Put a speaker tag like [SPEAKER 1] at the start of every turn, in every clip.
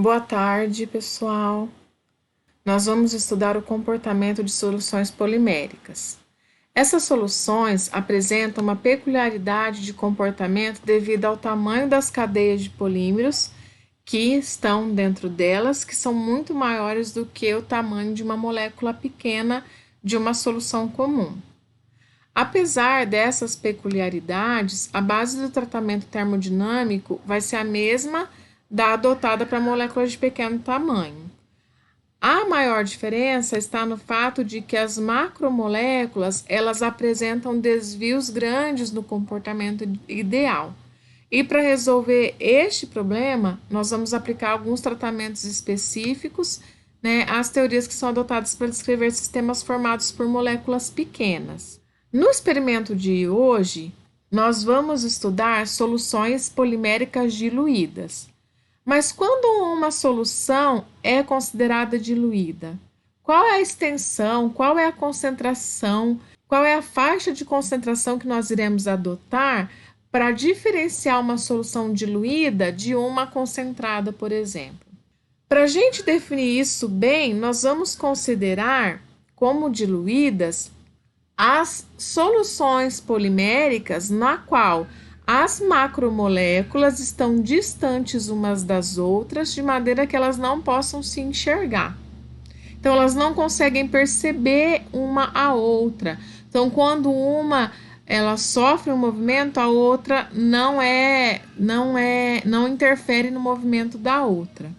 [SPEAKER 1] Boa tarde, pessoal. Nós vamos estudar o comportamento de soluções poliméricas. Essas soluções apresentam uma peculiaridade de comportamento devido ao tamanho das cadeias de polímeros que estão dentro delas, que são muito maiores do que o tamanho de uma molécula pequena de uma solução comum. Apesar dessas peculiaridades, a base do tratamento termodinâmico vai ser a mesma da adotada para moléculas de pequeno tamanho. A maior diferença está no fato de que as macromoléculas, elas apresentam desvios grandes no comportamento ideal. E para resolver este problema, nós vamos aplicar alguns tratamentos específicos, né, às teorias que são adotadas para descrever sistemas formados por moléculas pequenas. No experimento de hoje, nós vamos estudar soluções poliméricas diluídas. Mas quando uma solução é considerada diluída, qual é a extensão, qual é a concentração, qual é a faixa de concentração que nós iremos adotar para diferenciar uma solução diluída de uma concentrada, por exemplo? Para a gente definir isso bem, nós vamos considerar como diluídas as soluções poliméricas na qual as macromoléculas estão distantes umas das outras, de maneira que elas não possam se enxergar. Então, elas não conseguem perceber uma a outra. Então, quando uma ela sofre um movimento, a outra não interfere no movimento da outra.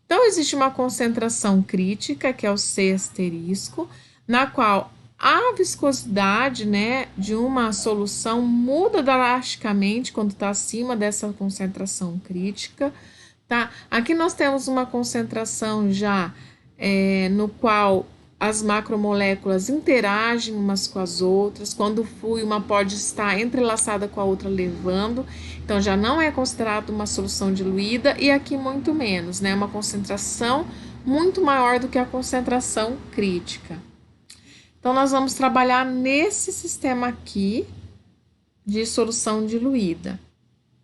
[SPEAKER 1] Então, existe uma concentração crítica, que é o C asterisco, na qual a viscosidade, né, de uma solução muda drasticamente quando está acima dessa concentração crítica, tá? Aqui nós temos uma concentração já no qual as macromoléculas interagem umas com as outras. Quando flui, uma pode estar entrelaçada com a outra levando, então já não é considerado uma solução diluída, e aqui muito menos, né? Uma concentração muito maior do que a concentração crítica. Então, nós vamos trabalhar nesse sistema aqui de solução diluída.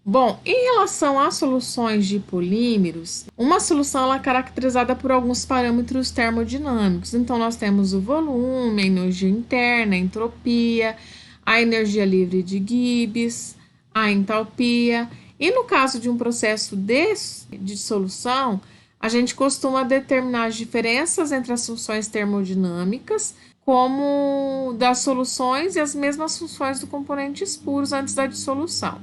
[SPEAKER 1] Bom, em relação às soluções de polímeros, uma solução ela é caracterizada por alguns parâmetros termodinâmicos. Então, nós temos o volume, a energia interna, a entropia, a energia livre de Gibbs, a entalpia. E no caso de um processo de solução, a gente costuma determinar as diferenças entre as funções termodinâmicas, como das soluções, e as mesmas funções dos componentes puros antes da dissolução.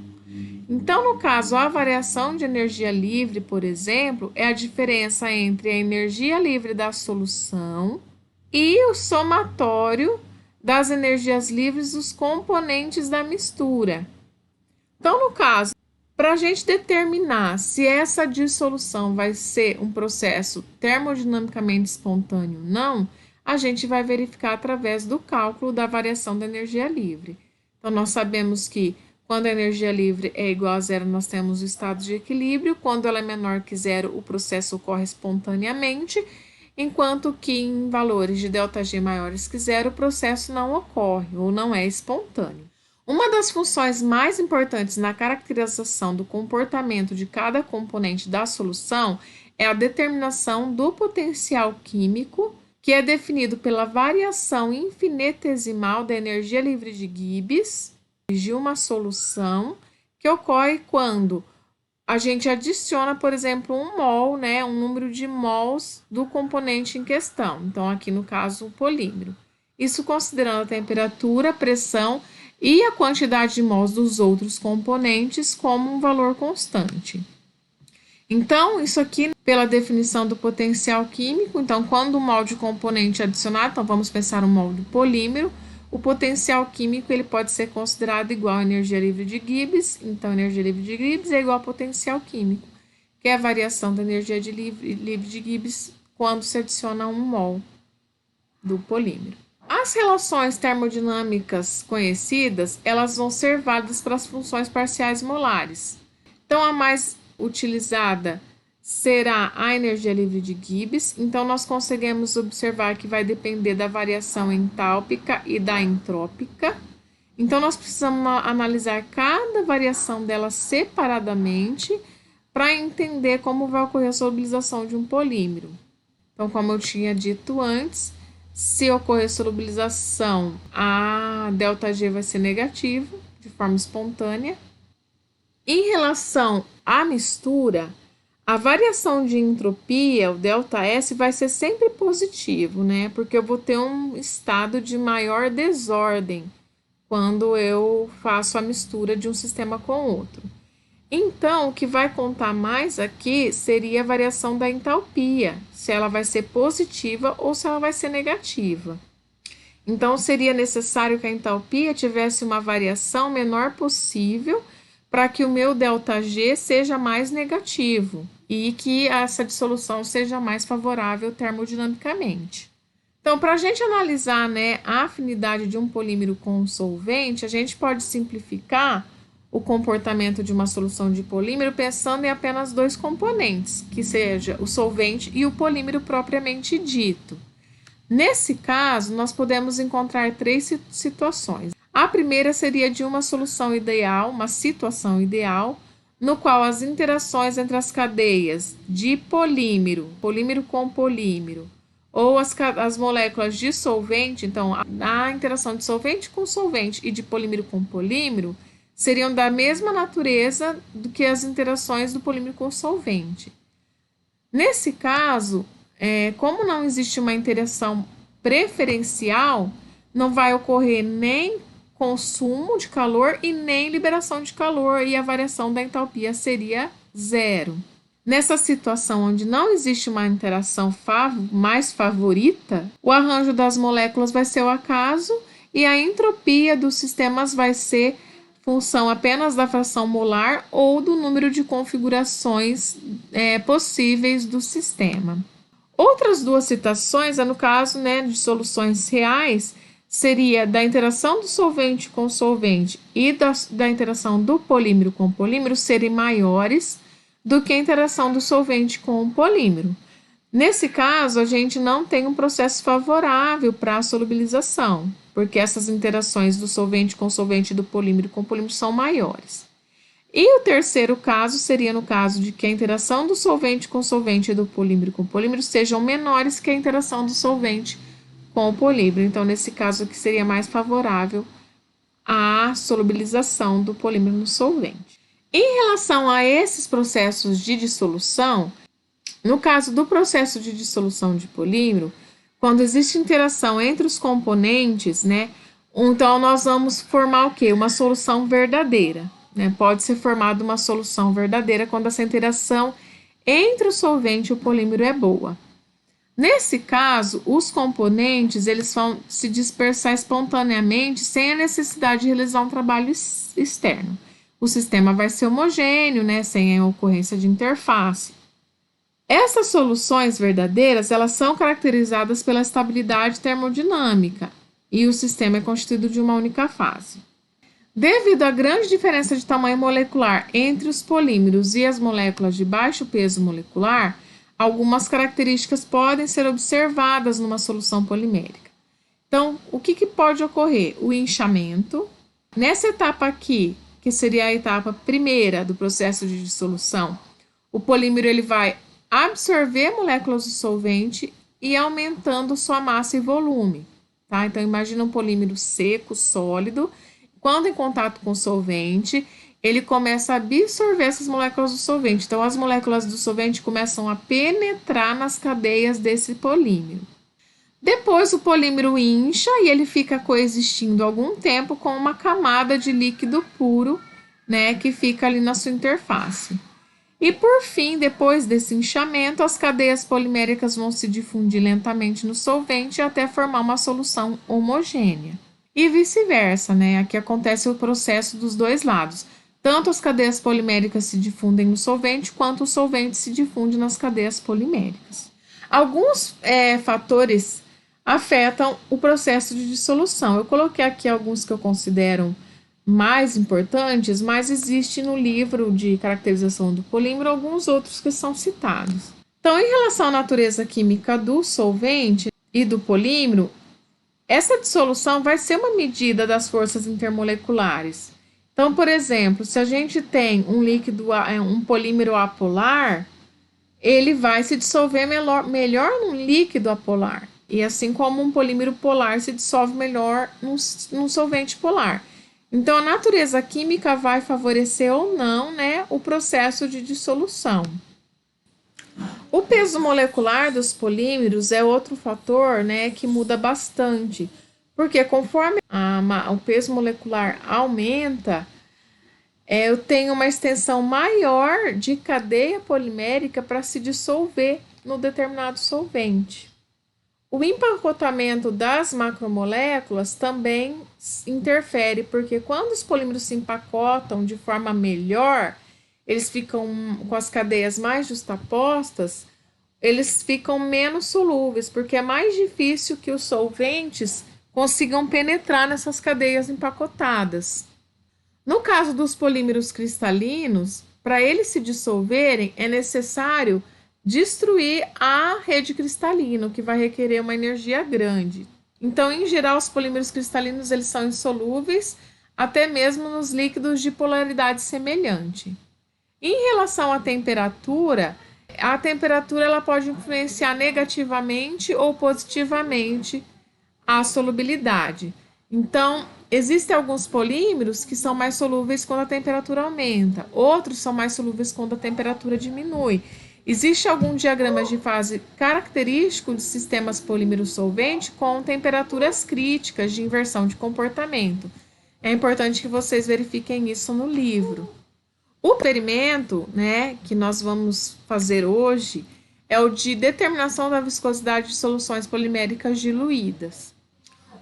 [SPEAKER 1] Então, no caso, a variação de energia livre, por exemplo, é a diferença entre a energia livre da solução e o somatório das energias livres dos componentes da mistura. Então, no caso, para a gente determinar se essa dissolução vai ser um processo termodinamicamente espontâneo ou não, a gente vai verificar através do cálculo da variação da energia livre. Então, nós sabemos que quando a energia livre é igual a zero, nós temos o estado de equilíbrio. Quando ela é menor que zero, o processo ocorre espontaneamente, enquanto que em valores de ΔG maiores que zero, o processo não ocorre ou não é espontâneo. Uma das funções mais importantes na caracterização do comportamento de cada componente da solução é a determinação do potencial químico, que é definido pela variação infinitesimal da energia livre de Gibbs de uma solução, que ocorre quando a gente adiciona, por exemplo, um mol, né, um número de mols do componente em questão. Então, aqui no caso, o polímero. Isso considerando a temperatura, a pressão e a quantidade de mols dos outros componentes como um valor constante. Então, isso aqui pela definição do potencial químico. Então, quando o mol de componente é adicionado, então vamos pensar no mol de polímero, o potencial químico ele pode ser considerado igual à energia livre de Gibbs. Então, a energia livre de Gibbs é igual ao potencial químico, que é a variação da energia livre de Gibbs quando se adiciona um mol do polímero. As relações termodinâmicas conhecidas, elas vão ser válidas para as funções parciais molares. Então, a mais utilizada será a energia livre de Gibbs. Então, nós conseguimos observar que vai depender da variação entálpica e da entrópica. Então, nós precisamos analisar cada variação dela separadamente para entender como vai ocorrer a solubilização de um polímero. Então, como eu tinha dito antes, se ocorrer solubilização, a ΔG vai ser negativa, de forma espontânea. Em relação à mistura, a variação de entropia, o ΔS, vai ser sempre positivo, né? Porque eu vou ter um estado de maior desordem quando eu faço a mistura de um sistema com outro. Então, o que vai contar mais aqui seria a variação da entalpia, se ela vai ser positiva ou se ela vai ser negativa. Então, seria necessário que a entalpia tivesse uma variação menor possível para que o meu ΔG seja mais negativo e que essa dissolução seja mais favorável termodinamicamente. Então, para a gente analisar, né, a afinidade de um polímero com um solvente, a gente pode simplificar o comportamento de uma solução de polímero pensando em apenas dois componentes, que seja o solvente e o polímero propriamente dito. Nesse caso, nós podemos encontrar três situações. A primeira seria de uma solução ideal, uma situação ideal, no qual as interações entre as cadeias de polímero, polímero com polímero, ou as moléculas de solvente, então a interação de solvente com solvente e de polímero com polímero, seriam da mesma natureza do que as interações do polímero com solvente. Nesse caso, como não existe uma interação preferencial, não vai ocorrer nem consumo de calor e nem liberação de calor, e a variação da entalpia seria zero. Nessa situação onde não existe uma interação mais favorita, o arranjo das moléculas vai ser o acaso e a entropia dos sistemas vai ser função apenas da fração molar ou do número de configurações possíveis do sistema. Outras duas situações, no caso, né, de soluções reais, seria da interação do solvente com solvente e da interação do polímero com polímero serem maiores do que a interação do solvente com o polímero. Nesse caso, a gente não tem um processo favorável para a solubilização, porque essas interações do solvente com solvente e do polímero com polímero são maiores. E o terceiro caso seria no caso de que a interação do solvente com solvente e do polímero com polímero sejam menores que a interação do solvente com o polímero. Então, nesse caso aqui seria mais favorável à solubilização do polímero no solvente. Em relação a esses processos de dissolução, no caso do processo de dissolução de polímero, quando existe interação entre os componentes, né, então nós vamos formar o quê? Uma solução verdadeira, né? Pode ser formada uma solução verdadeira quando essa interação entre o solvente e o polímero é boa. Nesse caso, os componentes eles vão se dispersar espontaneamente sem a necessidade de realizar um trabalho externo. O sistema vai ser homogêneo, né, sem a ocorrência de interface. Essas soluções verdadeiras, elas são caracterizadas pela estabilidade termodinâmica e o sistema é constituído de uma única fase. Devido à grande diferença de tamanho molecular entre os polímeros e as moléculas de baixo peso molecular, algumas características podem ser observadas numa solução polimérica. Então, o que pode ocorrer? O inchamento. Nessa etapa aqui, que seria a etapa primeira do processo de dissolução, o polímero ele vai absorver moléculas do solvente e aumentando sua massa e volume, tá? Então, imagina um polímero seco, sólido, quando em contato com o solvente, ele começa a absorver essas moléculas do solvente. Então, as moléculas do solvente começam a penetrar nas cadeias desse polímero. Depois, o polímero incha e ele fica coexistindo algum tempo com uma camada de líquido puro, né, que fica ali na sua interface. E por fim, depois desse inchamento, as cadeias poliméricas vão se difundir lentamente no solvente até formar uma solução homogênea. E vice-versa, né? Aqui acontece o processo dos dois lados. Tanto as cadeias poliméricas se difundem no solvente, quanto o solvente se difunde nas cadeias poliméricas. Alguns fatores afetam o processo de dissolução. Eu coloquei aqui alguns que eu considero mais importantes, mas existe no livro de caracterização do polímero alguns outros que são citados. Então, em relação à natureza química do solvente e do polímero, essa dissolução vai ser uma medida das forças intermoleculares. Então, por exemplo, se a gente tem um líquido, um polímero apolar, ele vai se dissolver melhor num líquido apolar. E assim como um polímero polar se dissolve melhor num solvente polar. Então, a natureza química vai favorecer ou não, né, o processo de dissolução. O peso molecular dos polímeros é outro fator, né, que muda bastante, porque conforme o peso molecular aumenta, eu tenho uma extensão maior de cadeia polimérica para se dissolver no determinado solvente. O empacotamento das macromoléculas também interfere, porque quando os polímeros se empacotam de forma melhor, eles ficam com as cadeias mais justapostas, eles ficam menos solúveis, porque é mais difícil que os solventes consigam penetrar nessas cadeias empacotadas. No caso dos polímeros cristalinos, para eles se dissolverem, é necessário destruir a rede cristalina, o que vai requerer uma energia grande. Então, em geral, os polímeros cristalinos eles são insolúveis, até mesmo nos líquidos de polaridade semelhante. Em relação à temperatura, a temperatura ela pode influenciar negativamente ou positivamente a solubilidade. Então, existem alguns polímeros que são mais solúveis quando a temperatura aumenta, outros são mais solúveis quando a temperatura diminui. Existe algum diagrama de fase característico de sistemas polímeros solvente com temperaturas críticas de inversão de comportamento. É importante que vocês verifiquem isso no livro. O experimento, né, que nós vamos fazer hoje é o de determinação da viscosidade de soluções poliméricas diluídas.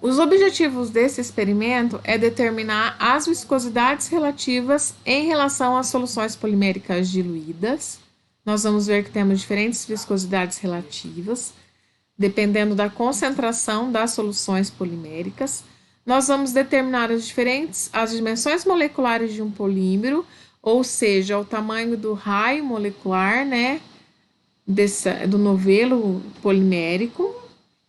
[SPEAKER 1] Os objetivos desse experimento é determinar as viscosidades relativas em relação às soluções poliméricas diluídas. Nós vamos ver que temos diferentes viscosidades relativas, dependendo da concentração das soluções poliméricas. Nós vamos determinar as dimensões moleculares de um polímero, ou seja, o tamanho do raio molecular, né, do novelo polimérico.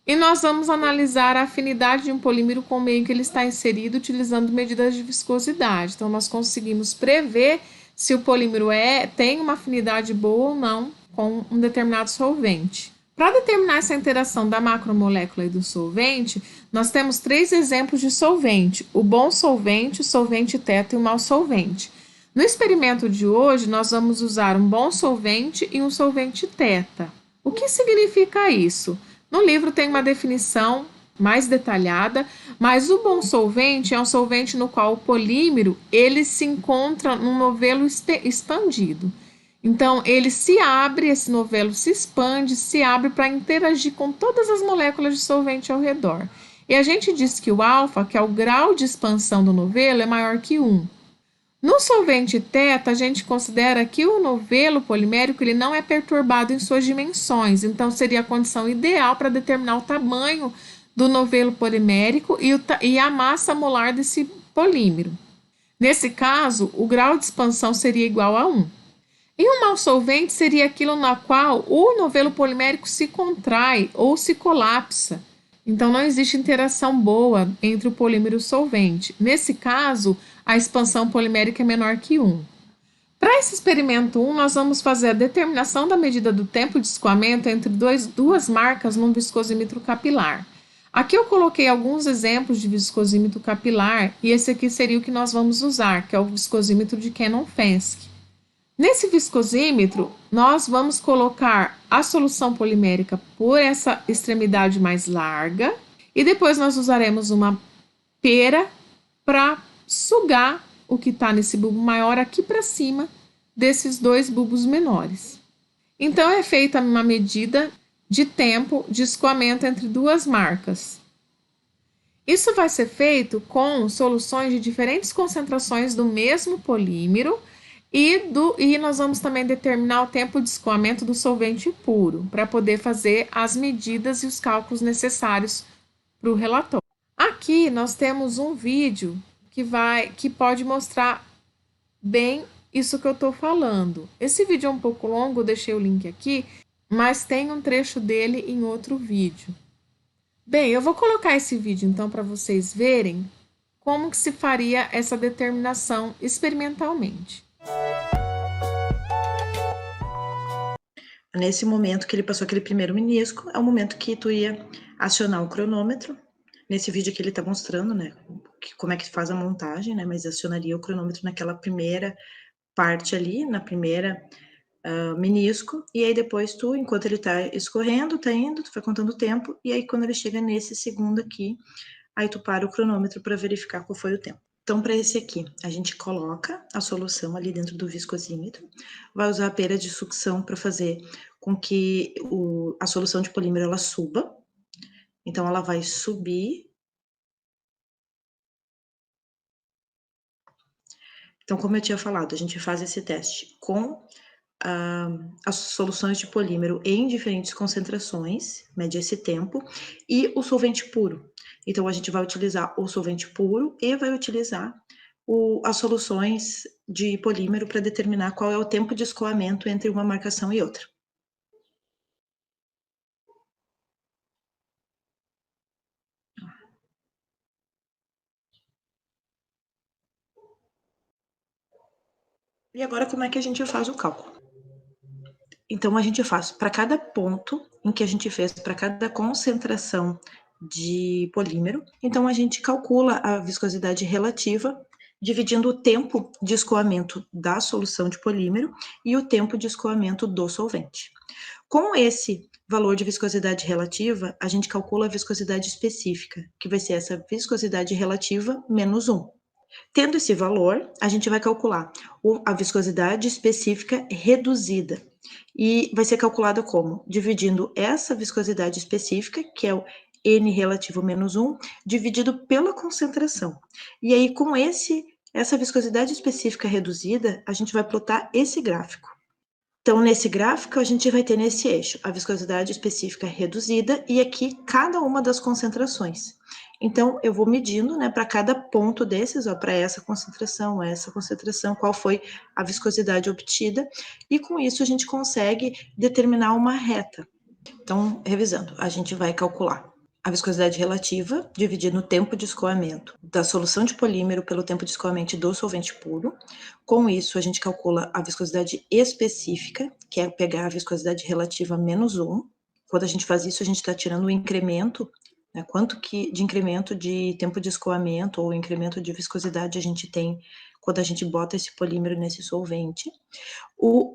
[SPEAKER 1] E nós vamos analisar a afinidade de um polímero com o meio em que ele está inserido, utilizando medidas de viscosidade. Então, nós conseguimos prever se o polímero tem uma afinidade boa ou não com um determinado solvente. Para determinar essa interação da macromolécula e do solvente, nós temos 3 exemplos de solvente: o bom solvente, o solvente teta e o mau solvente. No experimento de hoje, nós vamos usar um bom solvente e um solvente teta. O que significa isso? No livro tem uma definição mais detalhada, mas o bom solvente é um solvente no qual o polímero ele se encontra num novelo expandido. Então, ele se abre, esse novelo se expande, se abre para interagir com todas as moléculas de solvente ao redor. E a gente diz que o alfa, que é o grau de expansão do novelo, é maior que 1. No solvente teta, a gente considera que o novelo polimérico ele não é perturbado em suas dimensões, então seria a condição ideal para determinar o tamanho do novelo polimérico e a massa molar desse polímero. Nesse caso, o grau de expansão seria igual a 1. E um mau solvente seria aquilo na qual o novelo polimérico se contrai ou se colapsa. Então, não existe interação boa entre o polímero e o solvente. Nesse caso, a expansão polimérica é menor que 1. Para esse experimento 1, nós vamos fazer a determinação da medida do tempo de escoamento entre duas marcas num viscosímetro capilar. Aqui eu coloquei alguns exemplos de viscosímetro capilar e esse aqui seria o que nós vamos usar, que é o viscosímetro de Cannon-Fenske. Nesse viscosímetro, nós vamos colocar a solução polimérica por essa extremidade mais larga e depois nós usaremos uma pera para sugar o que está nesse bulbo maior aqui para cima desses 2 bulbos menores. Então, é feita uma medida de tempo de escoamento entre 2 marcas. Isso vai ser feito com soluções de diferentes concentrações do mesmo polímero e nós vamos também determinar o tempo de escoamento do solvente puro, para poder fazer as medidas e os cálculos necessários para o relatório. Aqui nós temos um vídeo que pode mostrar bem isso que eu estou falando. Esse vídeo é um pouco longo, eu deixei o link aqui, mas tem um trecho dele em outro vídeo. Bem, eu vou colocar esse vídeo então para vocês verem como que se faria essa determinação experimentalmente.
[SPEAKER 2] Nesse momento que ele passou aquele primeiro menisco, é o momento que tu ia acionar o cronômetro. Nesse vídeo que ele tá mostrando, né, como é que faz a montagem, né, mas acionaria o cronômetro naquela primeira parte ali, na primeira menisco, e aí depois tu, enquanto ele tá escorrendo, tá indo, tu vai contando o tempo, e aí quando ele chega nesse segundo aqui, aí tu para o cronômetro para verificar qual foi o tempo. Então, para esse aqui, a gente coloca a solução ali dentro do viscosímetro, vai usar a pera de sucção para fazer com que a solução de polímero ela suba. Então, ela vai subir. Então, como eu tinha falado, a gente faz esse teste com as soluções de polímero em diferentes concentrações, mede esse tempo, e o solvente puro. Então, a gente vai utilizar o solvente puro e vai utilizar as soluções de polímero para determinar qual é o tempo de escoamento entre uma marcação e outra. E agora, como é que a gente faz o cálculo? Então, a gente faz para cada ponto em que a gente fez, para cada concentração de polímero, então a gente calcula a viscosidade relativa, dividindo o tempo de escoamento da solução de polímero e o tempo de escoamento do solvente. Com esse valor de viscosidade relativa, a gente calcula a viscosidade específica, que vai ser essa viscosidade relativa menos 1. Tendo esse valor, a gente vai calcular a viscosidade específica reduzida. E vai ser calculada como? Dividindo essa viscosidade específica, que é o N relativo menos 1, dividido pela concentração. E aí, com essa viscosidade específica reduzida, a gente vai plotar esse gráfico. Então, nesse gráfico, a gente vai ter nesse eixo a viscosidade específica reduzida e aqui cada uma das concentrações. Então, eu vou medindo, né, para cada ponto desses, ó, para essa concentração, qual foi a viscosidade obtida, e com isso a gente consegue determinar uma reta. Então, revisando, a gente vai calcular a viscosidade relativa, dividindo o tempo de escoamento da solução de polímero pelo tempo de escoamento do solvente puro. Com isso, a gente calcula a viscosidade específica, que é pegar a viscosidade relativa menos 1. Quando a gente faz isso, a gente está tirando o incremento, né, quanto que de incremento de tempo de escoamento ou incremento de viscosidade a gente tem quando a gente bota esse polímero nesse solvente.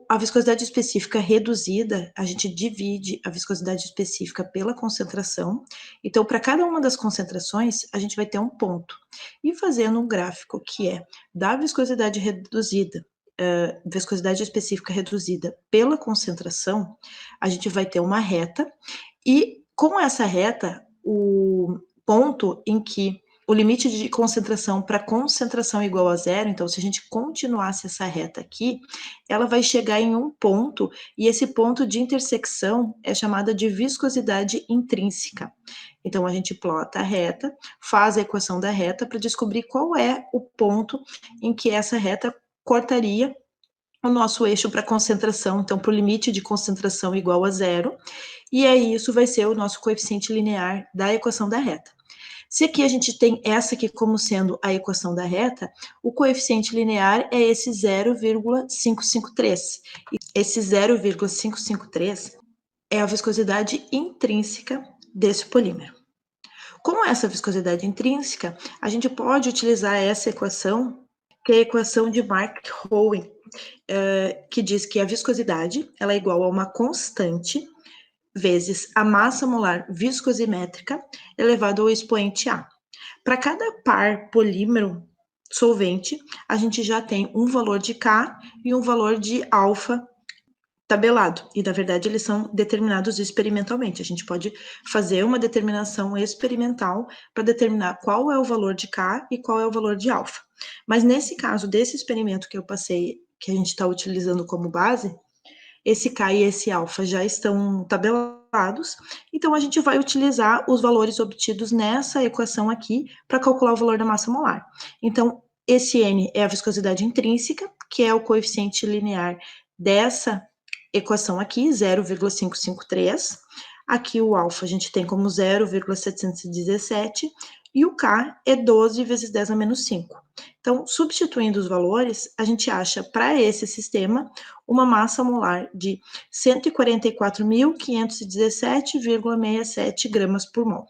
[SPEAKER 2] A viscosidade específica reduzida, a gente divide a viscosidade específica pela concentração. Então, para cada uma das concentrações, a gente vai ter um ponto. E fazendo um gráfico que é da viscosidade reduzida, viscosidade específica reduzida pela concentração, a gente vai ter uma reta. E com essa reta, o ponto em que o limite de concentração para concentração igual a zero, então se a gente continuasse essa reta aqui, ela vai chegar em um ponto, e esse ponto de intersecção é chamada de viscosidade intrínseca. Então a gente plota a reta, faz a equação da reta para descobrir qual é o ponto em que essa reta cortaria o nosso eixo para concentração, então para o limite de concentração igual a zero, e aí isso vai ser o nosso coeficiente linear da equação da reta. Se aqui a gente tem essa aqui como sendo a equação da reta, o coeficiente linear é esse 0,553. Esse 0,553 é a viscosidade intrínseca desse polímero. Com essa viscosidade intrínseca, a gente pode utilizar essa equação, que é a equação de Mark-Owen, que diz que a viscosidade ela é igual a uma constante vezes a massa molar viscosimétrica elevado ao expoente A. Para cada par polímero solvente, a gente já tem um valor de K e um valor de alfa tabelado. E, na verdade, eles são determinados experimentalmente. A gente pode fazer uma determinação experimental para determinar qual é o valor de K e qual é o valor de alfa. Mas, nesse caso desse experimento que eu passei, que a gente está utilizando como base, esse K e esse alfa já estão tabelados, então a gente vai utilizar os valores obtidos nessa equação aqui para calcular o valor da massa molar. Então, esse N é a viscosidade intrínseca, que é o coeficiente linear dessa equação aqui, 0,553. Aqui o alfa a gente tem como 0,717 e o K é 12 vezes 10 a menos 5. Então, substituindo os valores, a gente acha para esse sistema uma massa molar de 144.517,67 gramas por mol.